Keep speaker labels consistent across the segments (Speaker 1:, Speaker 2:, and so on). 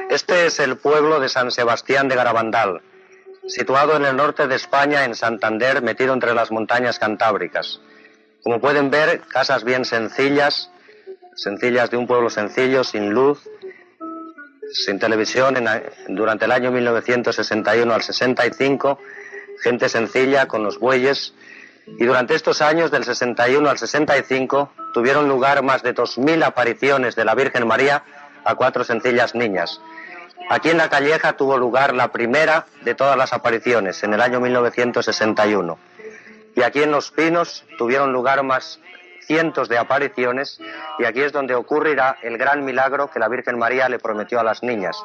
Speaker 1: Este es el pueblo de San Sebastián de Garabandal, situado en el norte de España, en Santander, metido entre las montañas cantábricas. Como pueden ver, casas bien sencillas de un pueblo sencillo, sin luz, sin televisión, durante el año 1961 al 65, gente sencilla con los bueyes, y durante estos años, del 61 al 65, tuvieron lugar más de 2000 apariciones de la Virgen María a 4 sencillas niñas. Aquí en La Calleja tuvo lugar la primera de todas las apariciones, en el año 1961. Y aquí en Los Pinos tuvieron lugar más cientos de apariciones, y aquí es donde ocurrirá el gran milagro que la Virgen María le prometió a las niñas.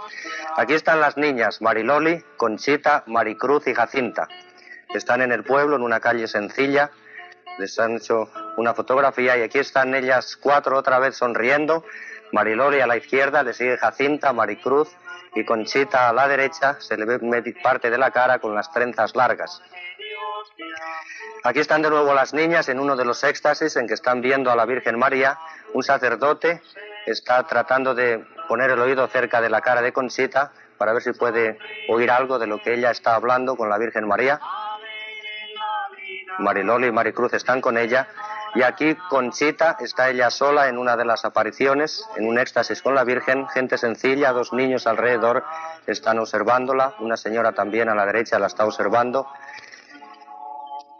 Speaker 1: Aquí están las niñas Mariloli, Conchita, Maricruz y Jacinta. Están en el pueblo, en una calle sencilla, les han hecho una fotografía y aquí están ellas 4 otra vez sonriendo. Mariloli a la izquierda, le sigue Jacinta, Maricruz y Conchita a la derecha, se le ve parte de la cara con las trenzas largas. Aquí están de nuevo las niñas en uno de los éxtasis en que están viendo a la Virgen María. Un sacerdote está tratando de poner el oído cerca de la cara de Conchita para ver si puede oír algo de lo que ella está hablando con la Virgen María. Mariloli y Maricruz están con ella, y aquí Conchita está ella sola en una de las apariciones, en un éxtasis con la Virgen, gente sencilla, 2 niños alrededor están observándola, una señora también a la derecha la está observando.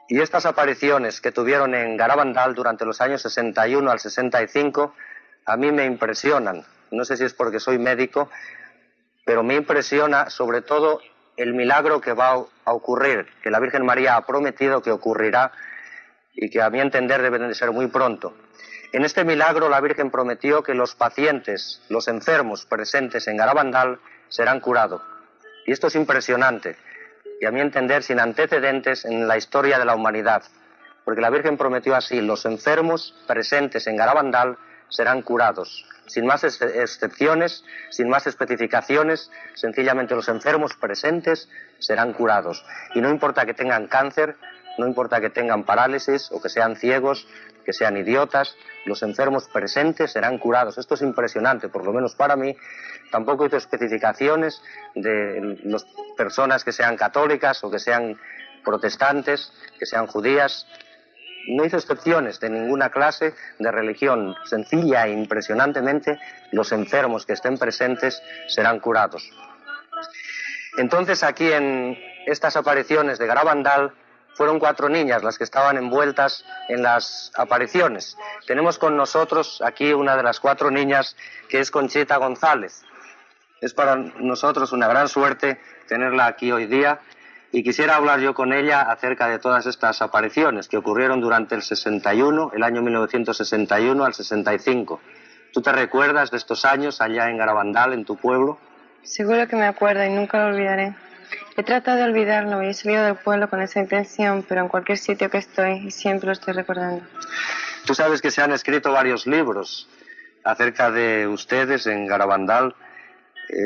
Speaker 1: Y estas apariciones que tuvieron en Garabandal durante los años 61 al 65, a mí me impresionan. No sé si es porque soy médico, pero me impresiona sobre todo el milagro que va a ocurrir, que la Virgen María ha prometido que ocurrirá y que a mi entender debe de ser muy pronto. En este milagro la Virgen prometió que los pacientes, los enfermos presentes en Garabandal serán curados. Y esto es impresionante, y a mi entender sin antecedentes en la historia de la humanidad, porque la Virgen prometió así: los enfermos presentes en Garabandal serán curados. Sin más excepciones, sin más especificaciones, sencillamente los enfermos presentes serán curados. Y no importa que tengan cáncer, no importa que tengan parálisis o que sean ciegos, que sean idiotas, los enfermos presentes serán curados. Esto es impresionante, por lo menos para mí. Tampoco hizo especificaciones de las personas que sean católicas o que sean protestantes, que sean judías. No hizo excepciones de ninguna clase de religión. Sencilla e impresionantemente, los enfermos que estén presentes serán curados. Entonces, aquí en estas apariciones de Garabandal, fueron 4 niñas las que estaban envueltas en las apariciones. Tenemos con nosotros aquí una de las 4 niñas, que es Conchita González. Es para nosotros una gran suerte tenerla aquí hoy día, y quisiera hablar yo con ella acerca de todas estas apariciones que ocurrieron durante el 61, el año 1961 al 65. ¿Tú te recuerdas de estos años allá en Garabandal, en tu pueblo?
Speaker 2: Seguro que me acuerdo y nunca lo olvidaré. He tratado de olvidarlo y he salido del pueblo con esa intención, pero en cualquier sitio que estoy siempre lo estoy recordando.
Speaker 1: Tú sabes que se han escrito varios libros acerca de ustedes en Garabandal.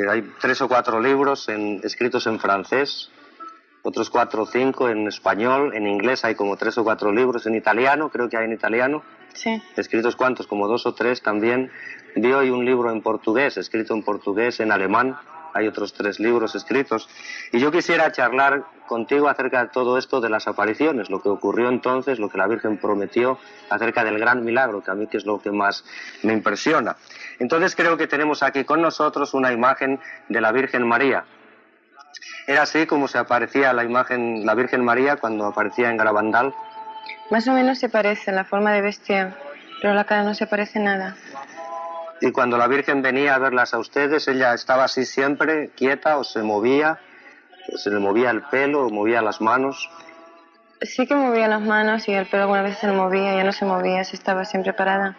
Speaker 1: Hay 3 o 4 libros escritos en francés, otros 4 o 5 en español, en inglés hay como 3 o 4 libros, en italiano, creo que hay en italiano.
Speaker 2: Sí.
Speaker 1: Escritos cuántos, como 2 o 3 también. Vi hoy un libro en portugués, escrito en portugués, en alemán. Hay otros 3 libros escritos. Y yo quisiera charlar contigo acerca de todo esto de las apariciones, lo que ocurrió entonces, lo que la Virgen prometió, acerca del gran milagro, que a mí que es lo que más me impresiona. Entonces creo que tenemos aquí con nosotros una imagen de la Virgen María. ¿Era así como se aparecía la imagen, la Virgen María, cuando aparecía en Garabandal?
Speaker 2: Más o menos se parece en la forma de vestir, pero la cara no se parece nada.
Speaker 1: Y cuando la Virgen venía a verlas a ustedes, ¿ella estaba así siempre, quieta, o se movía? ¿Se le movía el pelo o movía las manos?
Speaker 2: Sí que movía las manos y el pelo alguna vez se le movía, ya no se movía, se estaba siempre parada.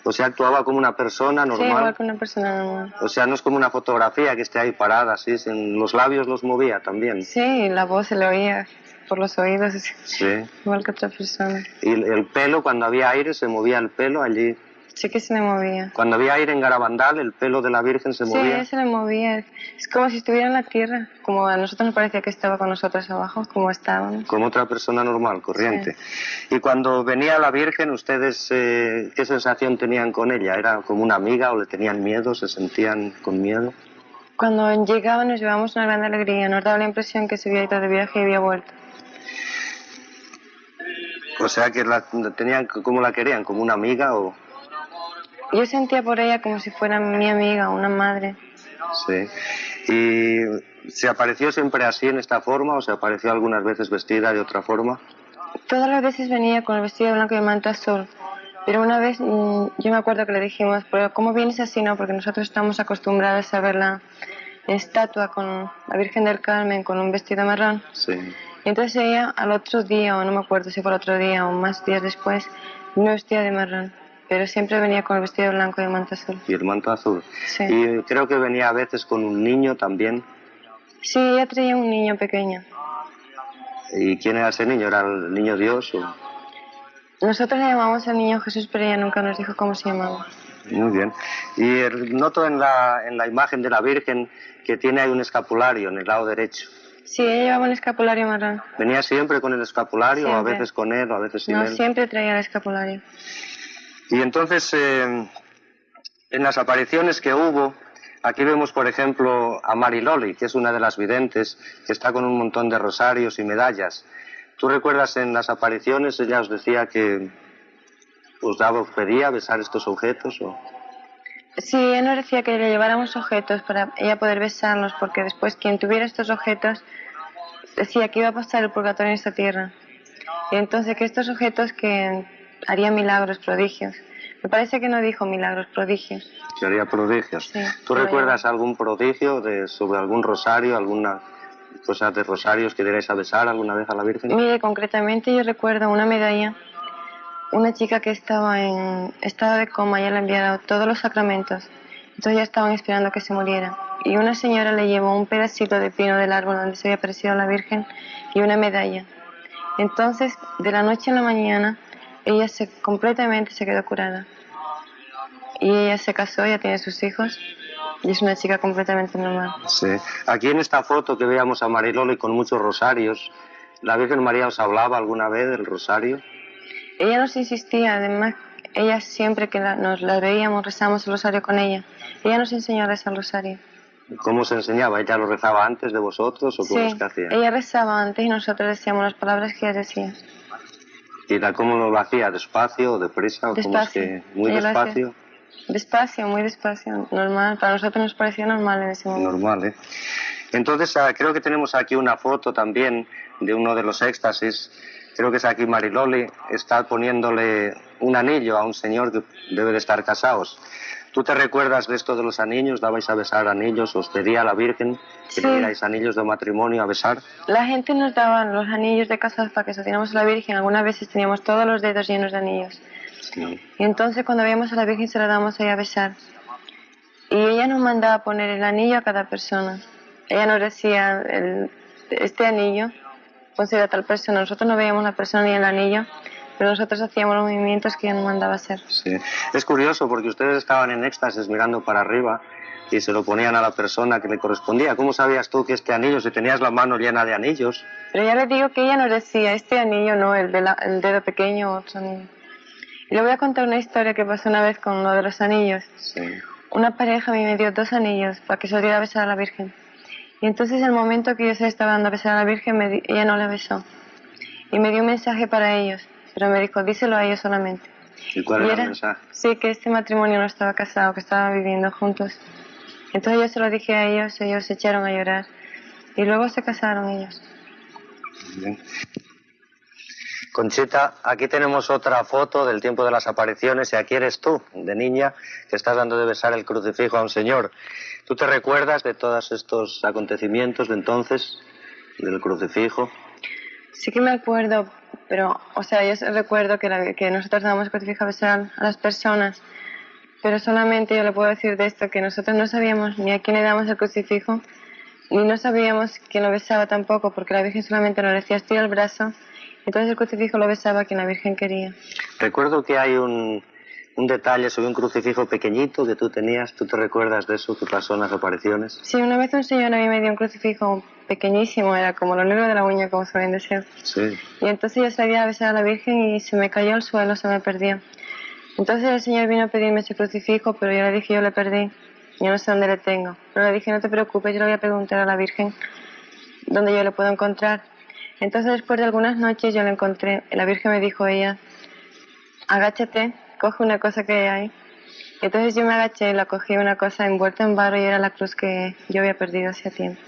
Speaker 1: O sea, actuaba como una persona normal.
Speaker 2: Sí, igual que una persona normal.
Speaker 1: O sea, no es como una fotografía que esté ahí parada, así, los labios los movía también.
Speaker 2: Sí, la voz se le oía por los oídos,
Speaker 1: sí.
Speaker 2: Igual que otra persona.
Speaker 1: ¿Y el pelo, cuando había aire, se movía el pelo allí?
Speaker 2: Sí que se le movía.
Speaker 1: Cuando había aire en Garabandal, el pelo de la Virgen se movía.
Speaker 2: Sí, se le movía. Es como si estuviera en la tierra, como a nosotros nos parecía que estaba con nosotros abajo, como estábamos.
Speaker 1: Como otra persona normal, corriente. Sí. Y cuando venía la Virgen, ¿ustedes qué sensación tenían con ella? ¿Era como una amiga o le tenían miedo? ¿Se sentían con miedo?
Speaker 2: Cuando llegaba nos llevábamos una gran alegría. Nos daba la impresión que se había ido de viaje y había vuelto.
Speaker 1: O sea, que la tenían, ¿cómo la querían? ¿Como una amiga o...?
Speaker 2: Yo sentía por ella como si fuera mi amiga, una madre.
Speaker 1: Sí. ¿Y se apareció siempre así, en esta forma, o se apareció algunas veces vestida de otra forma?
Speaker 2: Todas las veces venía con el vestido blanco y el manto azul. Pero una vez yo me acuerdo que le dijimos, pero ¿cómo vienes así? No, porque nosotros estamos acostumbrados a verla en estatua con la Virgen del Carmen con un vestido marrón.
Speaker 1: Sí.
Speaker 2: Y entonces ella al otro día, o no me acuerdo si fue el otro día o más días después, no vestía de marrón. Pero siempre venía con el vestido blanco y el manto azul.
Speaker 1: ¿Y el manto azul?
Speaker 2: Sí.
Speaker 1: Y creo que venía a veces con un niño también.
Speaker 2: Sí, ella traía un niño pequeño.
Speaker 1: ¿Y quién era ese niño? ¿Era el niño Dios o...?
Speaker 2: Nosotros le llamamos al niño Jesús, pero ella nunca nos dijo cómo se llamaba.
Speaker 1: Muy bien. Y noto en la imagen de la Virgen que tiene ahí un escapulario en el lado derecho.
Speaker 2: Sí, ella llevaba un escapulario marrón.
Speaker 1: ¿Venía siempre con el escapulario
Speaker 2: Siempre.
Speaker 1: o a veces con él o a veces sin él?
Speaker 2: No, siempre traía el escapulario.
Speaker 1: Y entonces, en las apariciones que hubo, aquí vemos, por ejemplo, a Mariloli, que es una de las videntes, que está con un montón de rosarios y medallas. ¿Tú recuerdas en las apariciones, ella os decía que os pedía besar estos objetos? ¿O?
Speaker 2: Sí, ella nos decía que le lleváramos objetos para ella poder besarlos, porque después quien tuviera estos objetos decía que iba a pasar el purgatorio en esta tierra. Y entonces que estos objetos que harían milagros, prodigios. Me parece que no dijo milagros, prodigios.
Speaker 1: Que haría prodigios.
Speaker 2: Sí,
Speaker 1: ¿Tú recuerdas algún prodigio sobre algún rosario, alguna cosa de rosarios que dierais a besar alguna vez a la Virgen?
Speaker 2: Mire, concretamente yo recuerdo una medalla, una chica que estaba en estado de coma, ya le enviaron todos los sacramentos, entonces ya estaban esperando que se muriera. Y una señora le llevó un pedacito de pino del árbol donde se había aparecido la Virgen y una medalla. Entonces, de la noche a la mañana, ella completamente se quedó curada. Y ella se casó, ya tiene sus hijos, y es una chica completamente normal.
Speaker 1: Sí. Aquí en esta foto que veíamos a Mariloli con muchos rosarios, ¿la Virgen María os hablaba alguna vez del rosario?
Speaker 2: Ella nos insistía, además, ella siempre que nos la veíamos, rezamos el rosario con ella. Ella nos enseñó a rezar el rosario.
Speaker 1: ¿Cómo se enseñaba? ¿Ella lo rezaba antes de vosotros o cómo es que hacía?
Speaker 2: Ella rezaba antes y nosotros decíamos las palabras que ella decía.
Speaker 1: ¿Y cómo lo hacía? ¿Despacio o deprisa?
Speaker 2: Despacio.
Speaker 1: ¿Cómo es que muy despacio?
Speaker 2: Despacio, muy despacio, normal. Para nosotros nos parecía normal en ese momento.
Speaker 1: Normal, ¿eh? Entonces, creo que tenemos aquí una foto también de uno de los éxtasis. Creo que es aquí Mariloli, está poniéndole un anillo a un señor que debe de estar casados. ¿Tú te recuerdas de esto de los anillos? ¿Dabais a besar anillos? ¿Os pedía a la Virgen que le dierais anillos de matrimonio a besar?
Speaker 2: La gente nos daba los anillos de casados para que sostenamos a la Virgen. Algunas veces teníamos todos los dedos llenos de anillos. Sí. Y entonces cuando veíamos a la Virgen se la dábamos ahí a besar. Y ella nos mandaba poner el anillo a cada persona. Ella nos decía, este anillo, pónselo a tal persona. Nosotros no veíamos la persona ni el anillo, pero nosotros hacíamos los movimientos que ella nos mandaba hacer.
Speaker 1: Sí. Es curioso porque ustedes estaban en éxtasis mirando para arriba y se lo ponían a la persona que le correspondía. ¿Cómo sabías tú que este anillo, si tenías la mano llena de anillos?
Speaker 2: Pero ya les digo que ella nos decía, este anillo no, el dedo pequeño, otro anillo. Y le voy a contar una historia que pasó una vez con uno de los anillos.
Speaker 1: Sí.
Speaker 2: Una pareja a mí me dio 2 anillos para que se los diera a besar a la Virgen. Y entonces el momento que yo se estaba dando a besar a la Virgen, ella no la besó. Y me dio un mensaje para ellos, pero me dijo, díselo a ellos solamente.
Speaker 1: ¿Y cuál era el mensaje?
Speaker 2: Sí, que este matrimonio no estaba casado, que estaban viviendo juntos. Entonces yo se lo dije a ellos se echaron a llorar. Y luego se casaron ellos.
Speaker 1: Bien. Conchita, aquí tenemos otra foto del tiempo de las apariciones y aquí eres tú, de niña, que estás dando de besar el crucifijo a un señor. ¿Tú te recuerdas de todos estos acontecimientos de entonces, del crucifijo?
Speaker 2: Sí que me acuerdo, pero, o sea, yo recuerdo que nosotros damos el crucifijo a besar a las personas, pero solamente yo le puedo decir de esto, que nosotros no sabíamos ni a quién le damos el crucifijo, ni no sabíamos quién lo besaba tampoco, porque la Virgen solamente nos decía, estira el brazo. Entonces el crucifijo lo besaba a quien la Virgen quería.
Speaker 1: Recuerdo que hay un detalle sobre un crucifijo pequeñito que tú tenías. ¿Tú te recuerdas de eso que pasó en las apariciones?
Speaker 2: Sí, una vez un señor a mí me dio un crucifijo pequeñísimo, era como lo negro de la uña, como suelen decir.
Speaker 1: Sí.
Speaker 2: Y entonces yo salía a besar a la Virgen y se me cayó al suelo, se me perdió. Entonces el señor vino a pedirme ese crucifijo, pero yo le dije, yo le perdí, yo no sé dónde le tengo. Pero le dije, no te preocupes, yo le voy a preguntar a la Virgen dónde yo le puedo encontrar. Entonces después de algunas noches yo lo encontré, la Virgen me dijo ella, agáchate, coge una cosa que hay ahí. Entonces yo me agaché y la cogí, una cosa envuelta en barro, y era la cruz que yo había perdido hacía tiempo.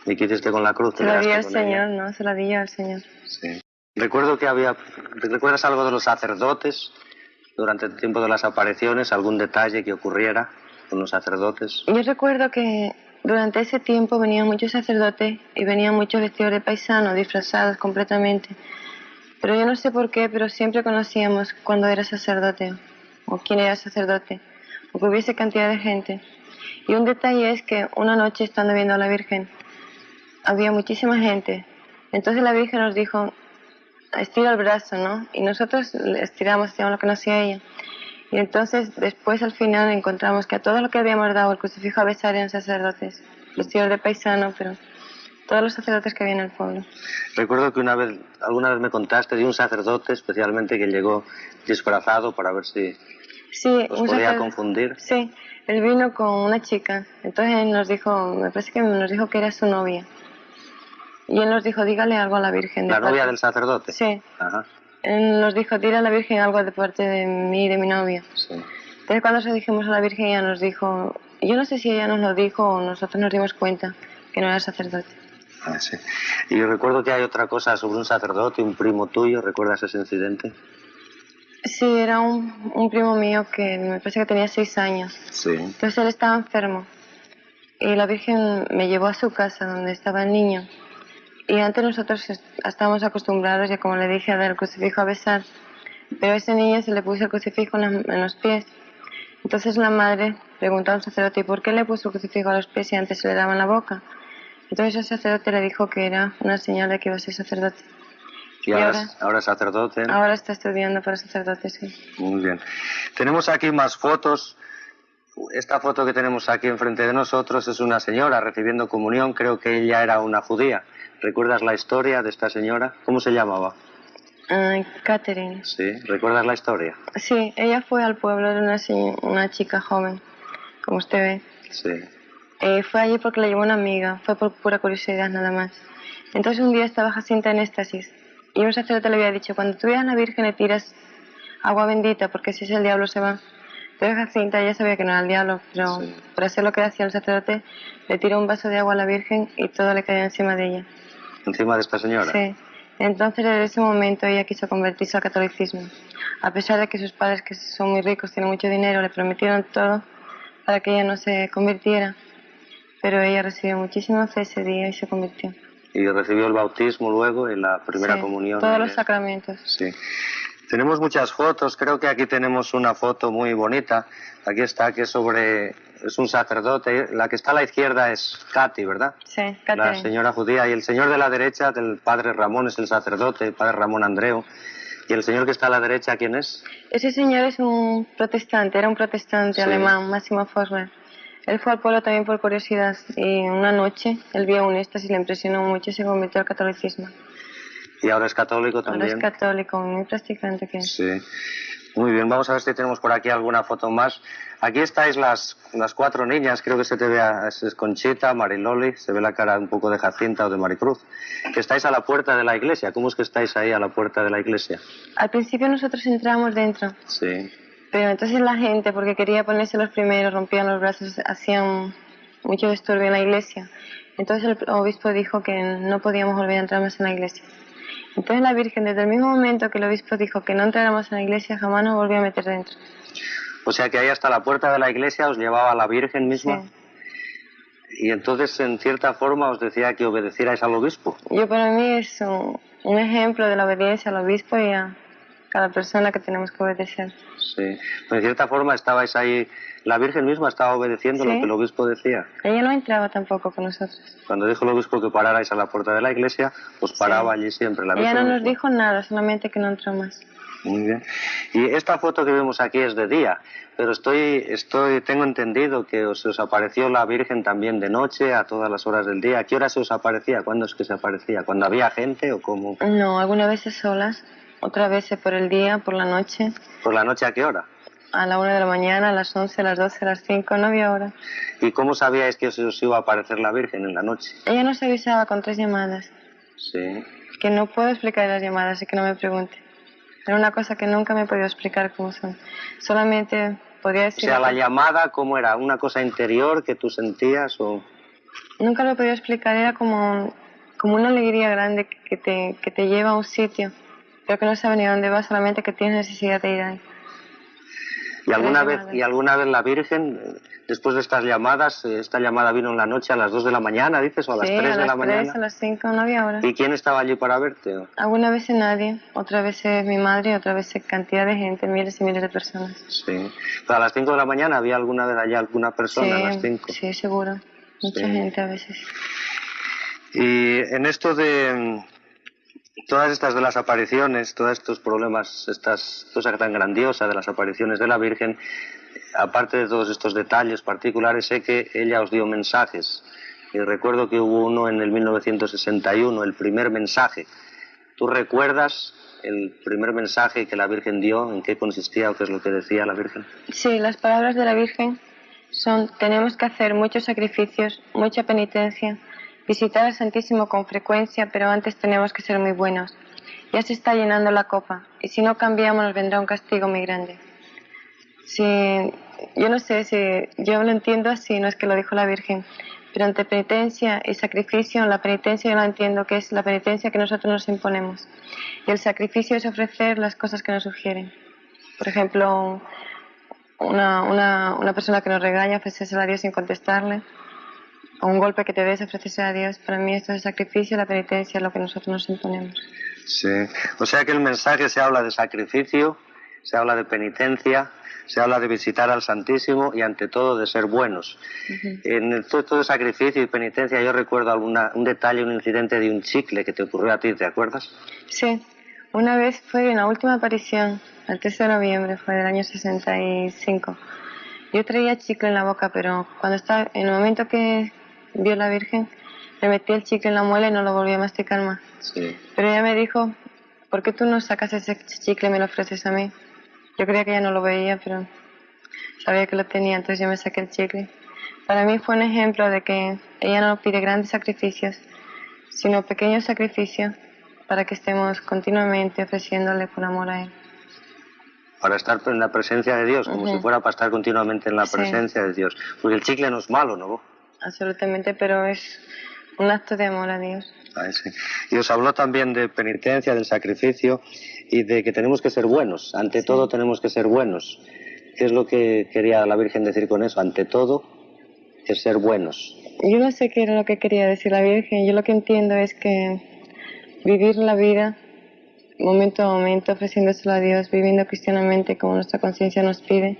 Speaker 1: ¿Y qué hiciste con la cruz?
Speaker 2: Se la di al Señor, ¿no? Se la di yo al Señor.
Speaker 1: Sí. Recuerdo que había... ¿Recuerdas algo de los sacerdotes durante el tiempo de las apariciones? ¿Algún detalle que ocurriera con los sacerdotes?
Speaker 2: Yo recuerdo que durante ese tiempo venían muchos sacerdotes y venían muchos vestidos de paisano, disfrazados completamente. Pero yo no sé por qué, pero siempre conocíamos cuando era sacerdote o quién era sacerdote, o que hubiese cantidad de gente. Y un detalle es que una noche, estando viendo a la Virgen, había muchísima gente. Entonces la Virgen nos dijo, estira el brazo, ¿no? Y nosotros estiramos, hacíamos lo que nos hacía ella. Y entonces después al final encontramos que a todos los que habíamos dado el crucifijo a besar eran sacerdotes, vestidos de paisano, pero todos los sacerdotes que había en el pueblo.
Speaker 1: Recuerdo que alguna vez me contaste de un sacerdote especialmente que llegó disfrazado para ver si os podía confundir.
Speaker 2: Sí, él vino con una chica, entonces él nos dijo, me parece que nos dijo que era su novia. Y él nos dijo, dígale algo a la Virgen.
Speaker 1: ¿La novia del sacerdote?
Speaker 2: Sí.
Speaker 1: Ajá.
Speaker 2: Él nos dijo, dile a la Virgen algo de parte de mí y de mi novia.
Speaker 1: Sí.
Speaker 2: Entonces cuando se lo dijimos a la Virgen, ella nos dijo, yo no sé si ella nos lo dijo o nosotros nos dimos cuenta que no era sacerdote.
Speaker 1: Ah, sí. Y yo recuerdo que hay otra cosa sobre un sacerdote, un primo tuyo. ¿Recuerdas ese incidente?
Speaker 2: Sí, era un primo mío que me parece que tenía 6 años.
Speaker 1: Sí.
Speaker 2: Entonces él estaba enfermo y la Virgen me llevó a su casa donde estaba el niño. Y antes nosotros estábamos acostumbrados, ya como le dije, a dar el crucifijo a besar, pero a ese niño se le puso el crucifijo en los pies. Entonces la madre preguntó al sacerdote, ¿y por qué le puso el crucifijo a los pies y antes se le daba en la boca? Entonces el sacerdote le dijo que era una señal de que iba a ser sacerdote.
Speaker 1: ¿Y ahora es sacerdote?
Speaker 2: Ahora está estudiando para sacerdote, sí.
Speaker 1: Muy bien. Tenemos aquí más fotos. Esta foto que tenemos aquí enfrente de nosotros es una señora recibiendo comunión. Creo que ella era una judía. ¿Recuerdas la historia de esta señora? ¿Cómo se llamaba?
Speaker 2: Catherine.
Speaker 1: Sí, ¿recuerdas la historia?
Speaker 2: Sí, ella fue al pueblo de una chica joven, como usted ve.
Speaker 1: Sí.
Speaker 2: Fue allí porque le llevó una amiga, fue por pura curiosidad nada más. Entonces un día estaba Jacinta en éxtasis y un sacerdote le había dicho, cuando tú veas a la Virgen le tiras agua bendita porque si es el diablo se va. Entonces Jacinta ya sabía que no era el diablo, pero
Speaker 1: sí,
Speaker 2: por hacer lo que hacía el sacerdote, le tiró un vaso de agua a la Virgen y todo le cayó encima de ella.
Speaker 1: ¿Encima de esta señora?
Speaker 2: Sí. Entonces desde ese momento ella quiso convertirse al catolicismo. A pesar de que sus padres, que son muy ricos, tienen mucho dinero, le prometieron todo para que ella no se convirtiera. Pero ella recibió muchísima fe ese día y se convirtió.
Speaker 1: Y recibió el bautismo luego en la primera comunión.
Speaker 2: Todos los sacramentos.
Speaker 1: Sí. Tenemos muchas fotos, creo que aquí tenemos una foto muy bonita. Aquí está, que es un sacerdote. La que está a la izquierda es Katy, ¿verdad?
Speaker 2: Sí, Catherine.
Speaker 1: La señora judía. Y el señor de la derecha, del padre Ramón, es el sacerdote, el padre Ramón Andreu. ¿Y el señor que está a la derecha, quién es?
Speaker 2: Ese señor es un protestante, era un protestante alemán, Máximo Forsberg. Él fue al pueblo también por curiosidad y una noche él vio un éxtasis, le impresionó mucho y se convirtió al catolicismo.
Speaker 1: ¿Y ahora es católico también?
Speaker 2: Ahora es católico, muy practicante que es.
Speaker 1: Sí. Muy bien, vamos a ver si tenemos por aquí alguna foto más. Aquí estáis las 4 niñas, creo que se te ve, es Conchita, Mariloli, se ve la cara un poco de Jacinta o de Maricruz, que estáis a la puerta de la iglesia. ¿Cómo es que estáis ahí a la puerta de la iglesia?
Speaker 2: Al principio nosotros entramos dentro.
Speaker 1: Sí.
Speaker 2: Pero entonces la gente, porque quería ponerse los primeros, rompían los brazos, hacían mucho disturbio en la iglesia. Entonces el obispo dijo que no podíamos volver a entrar más en la iglesia. Entonces la Virgen, desde el mismo momento que el obispo dijo que no entráramos en la iglesia, jamás nos volvió a meter dentro.
Speaker 1: O sea que ahí hasta la puerta de la iglesia os llevaba la Virgen misma.
Speaker 2: Sí.
Speaker 1: Y entonces, en cierta forma, os decía que obedecierais al obispo.
Speaker 2: Yo, para mí, es un ejemplo de la obediencia al obispo y a cada persona que tenemos que obedecer.
Speaker 1: Sí. Pero en cierta forma estabais ahí, la Virgen misma estaba obedeciendo lo que el obispo decía.
Speaker 2: Ella no entraba tampoco con nosotros.
Speaker 1: Cuando dijo el obispo que pararais a la puerta de la iglesia, os paraba allí siempre la Virgen.
Speaker 2: Ella no nos
Speaker 1: misma.
Speaker 2: dijo nada, solamente que no entró más.
Speaker 1: Muy bien. Y esta foto que vemos aquí es de día, pero tengo entendido que se os apareció la Virgen también de noche, a todas las horas del día. ¿A qué hora se os aparecía? ¿Cuándo es que se aparecía? ¿Cuando había gente o cómo?
Speaker 2: No, algunas veces solas, otras veces por el día, por la noche.
Speaker 1: ¿Por la noche a qué hora?
Speaker 2: A la 1 de la mañana, a las 11, a las 12, a las 5, no había hora.
Speaker 1: ¿Y cómo sabíais que se os iba a aparecer la Virgen en la noche?
Speaker 2: Ella nos avisaba con 3 llamadas.
Speaker 1: Sí.
Speaker 2: Que no puedo explicar las llamadas, así que no me pregunte. Era una cosa que nunca me he podido explicar cómo son. Solamente podría decir...
Speaker 1: O sea, la llamada, ¿cómo era? ¿Una cosa interior que tú sentías o...?
Speaker 2: Nunca lo he podido explicar, era como una alegría grande que te lleva a un sitio, pero que no sabe ni a dónde va, solamente que tienes necesidad de ir ahí.
Speaker 1: ¿Y alguna vez la Virgen, después de estas llamadas, esta llamada vino en la noche a las 2 de la mañana, dices, o a las 3 de la mañana?
Speaker 2: Sí, a las 3, a las 5, no había hora.
Speaker 1: ¿Y quién estaba allí para verte?
Speaker 2: Algunas veces nadie, otras veces mi madre, otras veces cantidad de gente, miles y miles de personas.
Speaker 1: Sí. ¿Pero a las 5 de la mañana había alguna vez allá alguna persona
Speaker 2: Sí,
Speaker 1: a las 5?
Speaker 2: Sí, seguro. Mucha gente a veces.
Speaker 1: Y en esto de todas estas de las apariciones, todos estos problemas, cosa tan grandiosa de las apariciones de la Virgen, aparte de todos estos detalles particulares, sé que ella os dio mensajes. Y recuerdo que hubo uno en el 1961, el primer mensaje. ¿Tú recuerdas el primer mensaje que la Virgen dio? ¿En qué consistía o qué es lo que decía la Virgen?
Speaker 2: Sí, las palabras de la Virgen son: tenemos que hacer muchos sacrificios, mucha penitencia, visitar al Santísimo con frecuencia, pero antes tenemos que ser muy buenos. Ya se está llenando la copa, y si no cambiamos nos vendrá un castigo muy grande. Yo no sé si yo lo entiendo así, no es que lo dijo la Virgen, pero entre penitencia y sacrificio, la penitencia yo la entiendo que es la penitencia que nosotros nos imponemos, y el sacrificio es ofrecer las cosas que nos sugieren. Por ejemplo, una persona que nos regaña, ofrecerse a Dios sin contestarle, o un golpe que te des, ofrecerse a Dios. Para mí esto es el sacrificio, la penitencia es lo que nosotros nos imponemos.
Speaker 1: Sí, o sea que el mensaje se habla de sacrificio, se habla de penitencia, se habla de visitar al Santísimo y ante todo de ser buenos. En todo el sacrificio y penitencia yo recuerdo un detalle, un incidente de un chicle que te ocurrió a ti, ¿te acuerdas?
Speaker 2: Sí, una vez fue en la última aparición, el 13 de noviembre, fue del año 65. Yo traía chicle en la boca, pero en el momento que vio la Virgen, le metí el chicle en la muela y no lo volví a masticar más.
Speaker 1: Sí.
Speaker 2: Pero ella me dijo: ¿por qué tú no sacas ese chicle y me lo ofreces a mí? Yo creía que ella no lo veía, pero sabía que lo tenía, entonces yo me saqué el chicle. Para mí fue un ejemplo de que ella no pide grandes sacrificios, sino pequeños sacrificios para que estemos continuamente ofreciéndole por amor a Él.
Speaker 1: Para estar en la presencia de Dios, como si fuera para estar continuamente en la presencia de Dios. Porque el chicle no es malo, ¿no?
Speaker 2: Absolutamente, pero es un acto de amor a Dios.
Speaker 1: Sí. Y os habló también de penitencia, del sacrificio y de que tenemos que ser buenos. Ante todo tenemos que ser buenos. ¿Qué es lo que quería la Virgen decir con eso? Ante todo, es ser buenos.
Speaker 2: Yo no sé qué era lo que quería decir la Virgen. Yo lo que entiendo es que vivir la vida momento a momento, ofreciéndoselo a Dios, viviendo cristianamente como nuestra conciencia nos pide.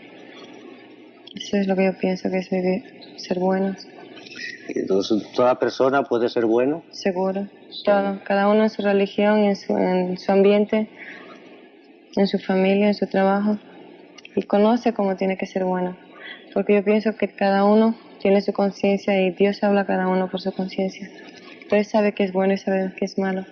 Speaker 2: Eso es lo que yo pienso que es vivir, ser buenos.
Speaker 1: Entonces, ¿toda persona puede ser bueno?
Speaker 2: Seguro, todo. Cada uno en su religión, en su ambiente, en su familia, en su trabajo. Y conoce cómo tiene que ser bueno. Porque yo pienso que cada uno tiene su conciencia y Dios habla a cada uno por su conciencia. Entonces sabe que es bueno y sabe que es malo.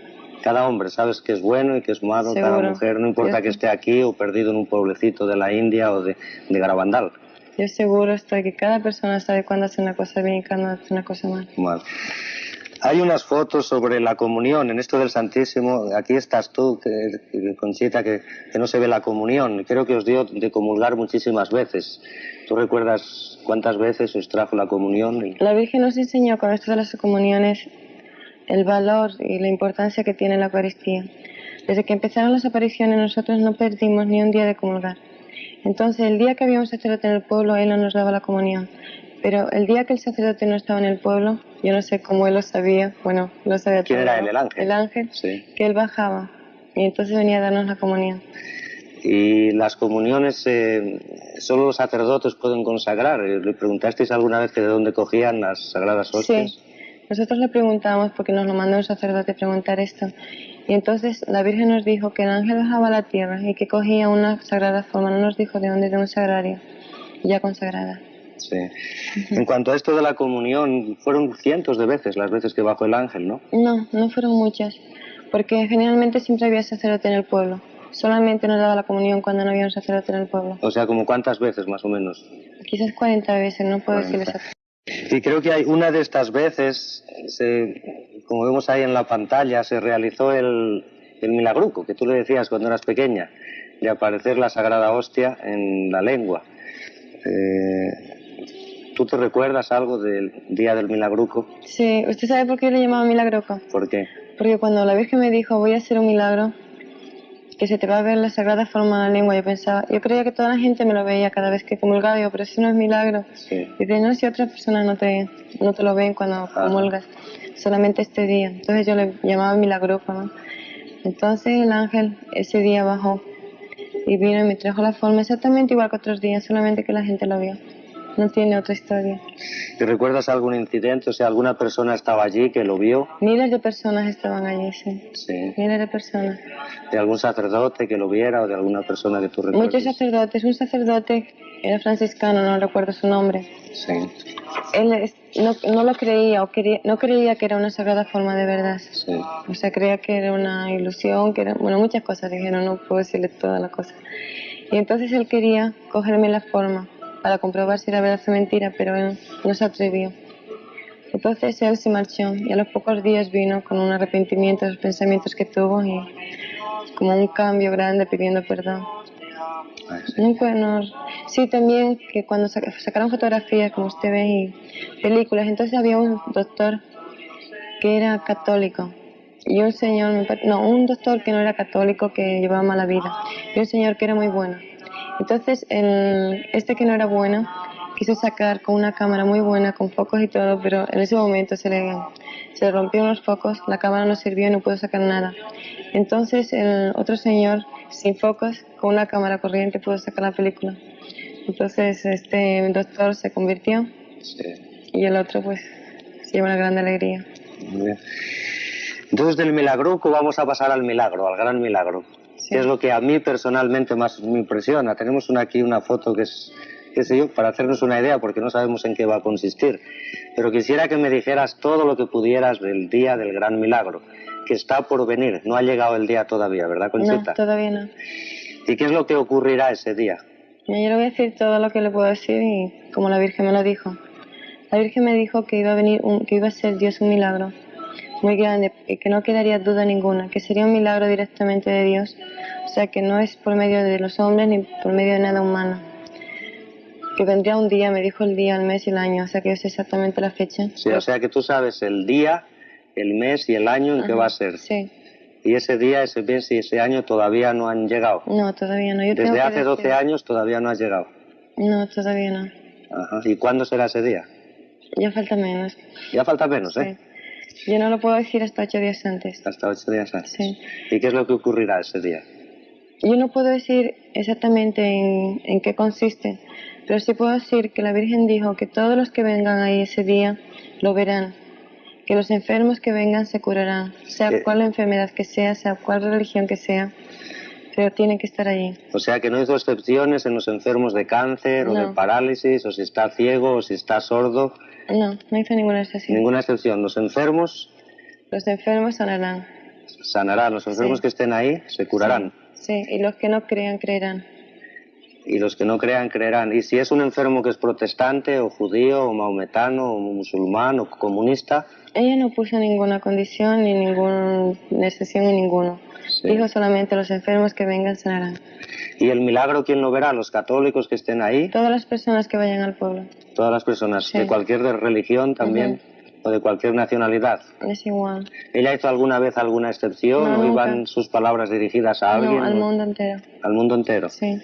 Speaker 1: Cada hombre sabes que es bueno y que es malo. Seguro. Cada mujer, no importa que esté aquí o perdido en un pueblecito de la India o de Garabandal.
Speaker 2: Yo seguro estoy que cada persona sabe cuándo hace una cosa bien y cuándo hace una cosa mal.
Speaker 1: Hay unas fotos sobre la comunión, en esto del Santísimo. Aquí estás tú, Conchita, que no se ve la comunión. Creo que os dio de comulgar muchísimas veces. ¿Tú recuerdas cuántas veces os trajo la comunión?
Speaker 2: La Virgen nos enseñó con esto de las comuniones el valor y la importancia que tiene la Eucaristía. Desde que empezaron las apariciones nosotros no perdimos ni un día de comulgar. Entonces el día que había un sacerdote en el pueblo, él no nos daba la comunión. Pero el día que el sacerdote no estaba en el pueblo, yo no sé cómo él lo sabía, bueno, lo sabía todo.
Speaker 1: ¿Quién era él, el ángel?
Speaker 2: El ángel,
Speaker 1: sí.
Speaker 2: Que él bajaba y entonces venía a darnos la comunión.
Speaker 1: Y las comuniones solo los sacerdotes pueden consagrar. ¿Le preguntasteis alguna vez que de dónde cogían las sagradas hostias?
Speaker 2: Sí. Nosotros le preguntamos, porque nos lo mandó un sacerdote preguntar esto, Y entonces la Virgen nos dijo que el ángel bajaba a la tierra y que cogía una sagrada forma, no nos dijo de dónde, de un sagrario, ya consagrada.
Speaker 1: Sí. En cuanto a esto de la comunión, fueron cientos de veces las veces que bajó el ángel, ¿no?
Speaker 2: No, no fueron muchas, porque generalmente siempre había sacerdote en el pueblo. Solamente nos daba la comunión cuando no había un sacerdote en el pueblo.
Speaker 1: O sea, ¿como cuántas veces más o menos?
Speaker 2: Quizás 40 veces, no puedo decirles exactamente.
Speaker 1: Y creo que hay una de estas veces, como vemos ahí en la pantalla, se realizó el milagruco que tú le decías cuando eras pequeña, de aparecer la Sagrada Hostia en la lengua. ¿Tú te recuerdas algo del día del milagruco?
Speaker 2: Sí, ¿usted sabe por qué yo le llamaba milagruco?
Speaker 1: ¿Por qué?
Speaker 2: Porque cuando la Virgen me dijo, voy a hacer un milagro, que se te va a ver la sagrada forma en la lengua, yo creía que toda la gente me lo veía cada vez que comulgaba, digo, pero eso no es milagro.
Speaker 1: Sí.
Speaker 2: Y dice, no, si otras personas no te lo ven cuando comulgas, solamente este día. Entonces yo le llamaba milagruco, ¿no? Entonces el ángel ese día bajó y vino y me trajo la forma exactamente igual que otros días, solamente que la gente lo vio. No tiene otra historia.
Speaker 1: ¿Te recuerdas algún incidente? O sea, alguna persona estaba allí que lo vio.
Speaker 2: Miles de personas estaban allí, sí.
Speaker 1: Sí.
Speaker 2: Miles de personas.
Speaker 1: ¿De algún sacerdote que lo viera o de alguna persona que tú recuerdas?
Speaker 2: Muchos sacerdotes. Un sacerdote era franciscano, no recuerdo su nombre.
Speaker 1: Sí.
Speaker 2: Él no lo creía, no creía que era una sagrada forma de verdad.
Speaker 1: Sí.
Speaker 2: O sea, creía que era una ilusión, que era, bueno, muchas cosas dijeron, no puedo decirle todas las cosas. Y entonces él quería cogerme la forma para comprobar si era verdad o mentira, pero él no se atrevió. Entonces él se marchó y a los pocos días vino con un arrepentimiento de los pensamientos que tuvo y como un cambio grande pidiendo perdón. Sí, también que cuando sacaron fotografías, como usted ve, y películas, entonces había un doctor que era católico y un señor, un doctor que no era católico, que llevaba mala vida, y un señor que era muy bueno. Entonces este que no era bueno quiso sacar con una cámara muy buena, con focos y todo, pero en ese momento se le rompieron los focos, la cámara no sirvió y no pudo sacar nada. Entonces el otro señor, sin focos, con una cámara corriente, pudo sacar la película. Entonces este doctor se convirtió, sí, y el otro pues se lleva una gran alegría.
Speaker 1: Muy bien. Entonces del milagruco vamos a pasar al milagro, al gran milagro. Sí. Que es lo que a mí personalmente más me impresiona. Tenemos aquí una foto que es, qué sé yo, para hacernos una idea, porque no sabemos en qué va a consistir. Pero quisiera que me dijeras todo lo que pudieras del día del gran milagro, que está por venir. No ha llegado el día todavía, ¿verdad, Conchita?
Speaker 2: No, todavía no.
Speaker 1: ¿Y qué es lo que ocurrirá ese día?
Speaker 2: Yo le voy a decir todo lo que le puedo decir y como la Virgen me lo dijo. La Virgen me dijo que iba a venir, que iba a ser Dios un milagro muy grande y que no quedaría duda ninguna, que sería un milagro directamente de Dios, o sea que no es por medio de los hombres ni por medio de nada humano. Que vendría un día, me dijo el día, el mes y el año, o sea que yo sé exactamente la fecha.
Speaker 1: Sí, o sea que tú sabes el día, el mes y el año en que va a ser.
Speaker 2: Sí.
Speaker 1: Y ese día, ese mes y ese año todavía no han llegado.
Speaker 2: No, todavía no.
Speaker 1: Desde hace 12 años todavía no has llegado.
Speaker 2: No, todavía no.
Speaker 1: Ajá. ¿Y cuándo será ese día?
Speaker 2: Ya falta menos.
Speaker 1: Ya falta menos, ¿eh?
Speaker 2: Sí. Yo no lo puedo decir hasta 8 días antes.
Speaker 1: Hasta 8 días antes.
Speaker 2: Sí.
Speaker 1: ¿Y qué es lo que ocurrirá ese día?
Speaker 2: Yo no puedo decir exactamente en qué consiste, pero sí puedo decir que la Virgen dijo que todos los que vengan ahí ese día lo verán, que los enfermos que vengan se curarán, sea cual enfermedad que sea cual religión que sea, pero tienen que estar allí.
Speaker 1: O sea que no hizo excepciones en los enfermos de cáncer o de parálisis, o si está ciego o si está sordo.
Speaker 2: No hizo ninguna excepción.
Speaker 1: Ninguna excepción. Los enfermos
Speaker 2: sanarán.
Speaker 1: Sanarán. Los enfermos que estén ahí se curarán.
Speaker 2: Sí, y los que no crean, creerán.
Speaker 1: Y los que no crean, creerán. Y si es un enfermo que es protestante, o judío, o maometano, o musulmán, o comunista...
Speaker 2: Ella no puso ninguna condición, ni ninguna excepción, ni ninguno. Sí. Dijo solamente los enfermos que vengan sanarán.
Speaker 1: ¿Y el milagro quién lo verá? ¿Los católicos que estén ahí?
Speaker 2: Todas las personas que vayan al pueblo.
Speaker 1: Todas las personas, sí. De cualquier religión también, o de cualquier nacionalidad.
Speaker 2: Es igual.
Speaker 1: ¿Ella hizo alguna vez alguna excepción o iban sus palabras dirigidas a alguien?
Speaker 2: No, al mundo entero.
Speaker 1: ¿Al mundo entero?
Speaker 2: Sí.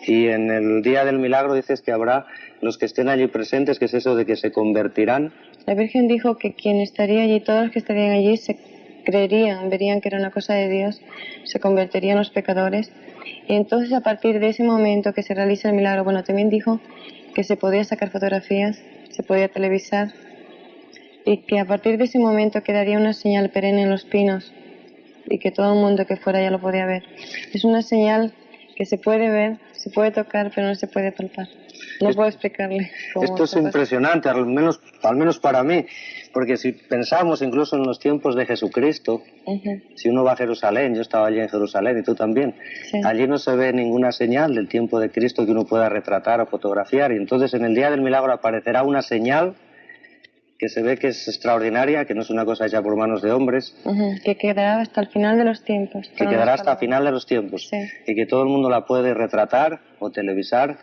Speaker 1: Y en el día del milagro dices que habrá los que estén allí presentes, que es eso de que se convertirán.
Speaker 2: La Virgen dijo que quien estaría allí, todos los que estarían allí se creerían, verían que era una cosa de Dios, se convertirían los pecadores. Y entonces a partir de ese momento que se realiza el milagro, bueno, también dijo que se podía sacar fotografías, se podía televisar y que a partir de ese momento quedaría una señal perenne en los pinos y que todo el mundo que fuera ya lo podía ver. Es una señal que se puede ver, se puede tocar, pero no se puede palpar. No puedo explicarle cómo
Speaker 1: Esto es
Speaker 2: se pasa.
Speaker 1: impresionante, al menos para mí, porque si pensamos incluso en los tiempos de Jesucristo, si uno va a Jerusalén, yo estaba allí en Jerusalén y tú también,
Speaker 2: Sí.
Speaker 1: allí no se ve ninguna señal del tiempo de Cristo que uno pueda retratar o fotografiar, y entonces en el día del milagro aparecerá una señal que se ve que es extraordinaria, que no es una cosa hecha por manos de hombres,
Speaker 2: Que quedará hasta el final de los tiempos.
Speaker 1: que
Speaker 2: pero no
Speaker 1: quedará hasta el
Speaker 2: ahora.
Speaker 1: final de los tiempos,
Speaker 2: Sí.
Speaker 1: y que todo el mundo la puede retratar o televisar,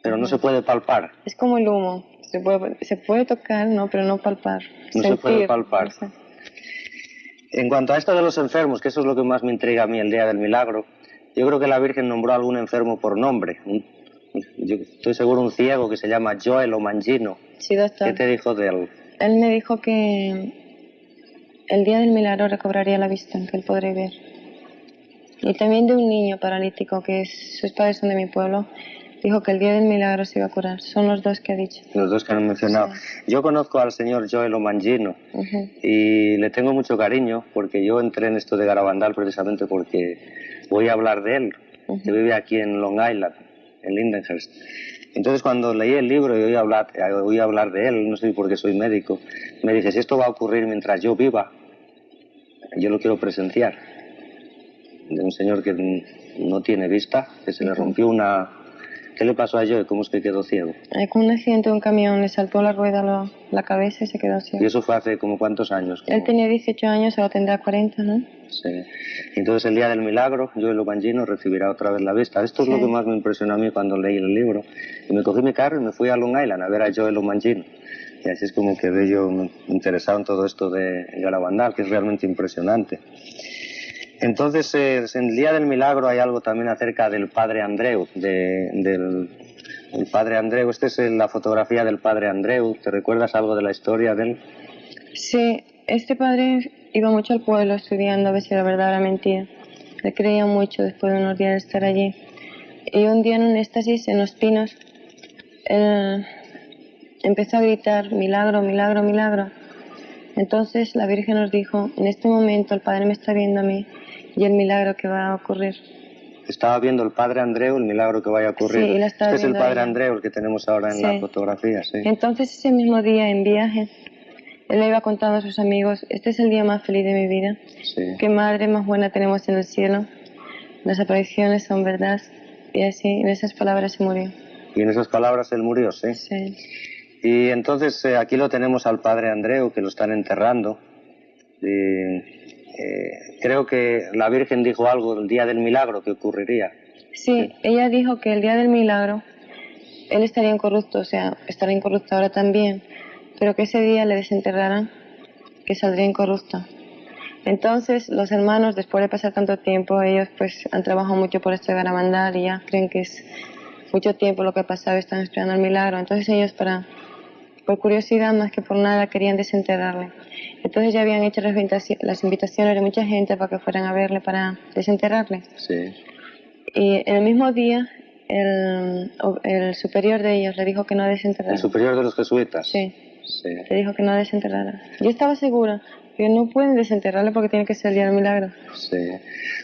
Speaker 1: pero no se puede palpar.
Speaker 2: Es como el humo. Se puede tocar, ¿no? Pero no palpar.
Speaker 1: No se puede palpar.
Speaker 2: No sé.
Speaker 1: En cuanto a esto de los enfermos, que eso es lo que más me intriga a mí el día del milagro, yo creo que la Virgen nombró a algún enfermo por nombre. Yo estoy seguro un ciego que se llama Joel o Mangino.
Speaker 2: Sí, doctor.
Speaker 1: ¿Qué te dijo de él?
Speaker 2: Él me dijo que el día del milagro recobraría la vista, que él podría ver. Y también de un niño paralítico, que sus padres son de mi pueblo, dijo que el día del milagro se iba a curar. Son los dos que ha dicho.
Speaker 1: Los dos que han mencionado.
Speaker 2: Sí.
Speaker 1: Yo conozco al señor Joel o Mangino y le tengo mucho cariño porque yo entré en esto de Garabandal precisamente porque voy a hablar de él, que vive aquí en Long Island, en Lindenhurst. Entonces cuando leí el libro y oí hablar de él, no sé por qué soy médico, me dije, si esto va a ocurrir mientras yo viva, yo lo quiero presenciar. De un señor que no tiene vista, que se le rompió una... ¿Qué le pasó a Joe? ¿Cómo es que quedó ciego?
Speaker 2: Con un accidente de un camión le saltó la rueda la cabeza y se quedó ciego.
Speaker 1: ¿Y eso fue hace como cuántos años?
Speaker 2: Él tenía 18 años, ahora tendrá 40, ¿no?
Speaker 1: Sí. Entonces el día del milagro, Joel Mangino recibirá otra vez la vista. Esto es lo que más me impresionó a mí cuando leí el libro. Y me cogí mi carro y me fui a Long Island a ver a Joel Mangino. Y así es como quedé yo interesado en todo esto de Garabandal, que es realmente impresionante. Entonces, en el día del milagro hay algo también acerca del padre Andreu, del padre Andreu. Esta es la fotografía del padre Andreu. ¿Te recuerdas algo de la historia de él?
Speaker 2: Sí, este padre iba mucho al pueblo estudiando a ver si era verdad o era mentira. Le creía mucho después de unos días de estar allí. Y un día en un éxtasis en los pinos, él empezó a gritar, milagro, milagro, milagro. Entonces la Virgen nos dijo, en este momento el Padre me está viendo a mí y el milagro que va a ocurrir.
Speaker 1: Estaba viendo el padre Andreu el milagro que vaya a ocurrir.
Speaker 2: Sí, y la estaba
Speaker 1: este es el
Speaker 2: viendo
Speaker 1: padre
Speaker 2: ella.
Speaker 1: Andreu, el que tenemos ahora en la fotografía. Sí.
Speaker 2: Entonces ese mismo día en viaje, él le iba contando a sus amigos, este es el día más feliz de mi vida.
Speaker 1: Sí.
Speaker 2: Qué madre más buena tenemos en el cielo. Las apariciones son verdad. Y así, en esas palabras se murió.
Speaker 1: Y en esas palabras él murió, sí.
Speaker 2: Sí.
Speaker 1: Y entonces aquí lo tenemos al padre Andreu, que lo están enterrando. Creo que la Virgen dijo algo el día del milagro que ocurriría.
Speaker 2: Sí, ella dijo que el día del milagro él estaría incorrupto, o sea, estará incorrupto ahora también, pero que ese día le desenterraran, que saldría incorrupto. Entonces los hermanos, después de pasar tanto tiempo, ellos pues han trabajado mucho por esto de Garabandal y ya creen que es mucho tiempo lo que ha pasado y están esperando el milagro. Entonces ellos por curiosidad más que por nada querían desenterrarle. Entonces ya habían hecho las invitaciones de mucha gente para que fueran a verle para desenterrarle.
Speaker 1: Sí.
Speaker 2: Y en el mismo día el superior de ellos le dijo que no desenterrara.
Speaker 1: ¿El superior de los jesuitas?
Speaker 2: Sí.
Speaker 1: Sí.
Speaker 2: Le dijo que no desenterrara. Yo estaba segura que no pueden desenterrarle porque tiene que ser el día del milagro.
Speaker 1: Sí.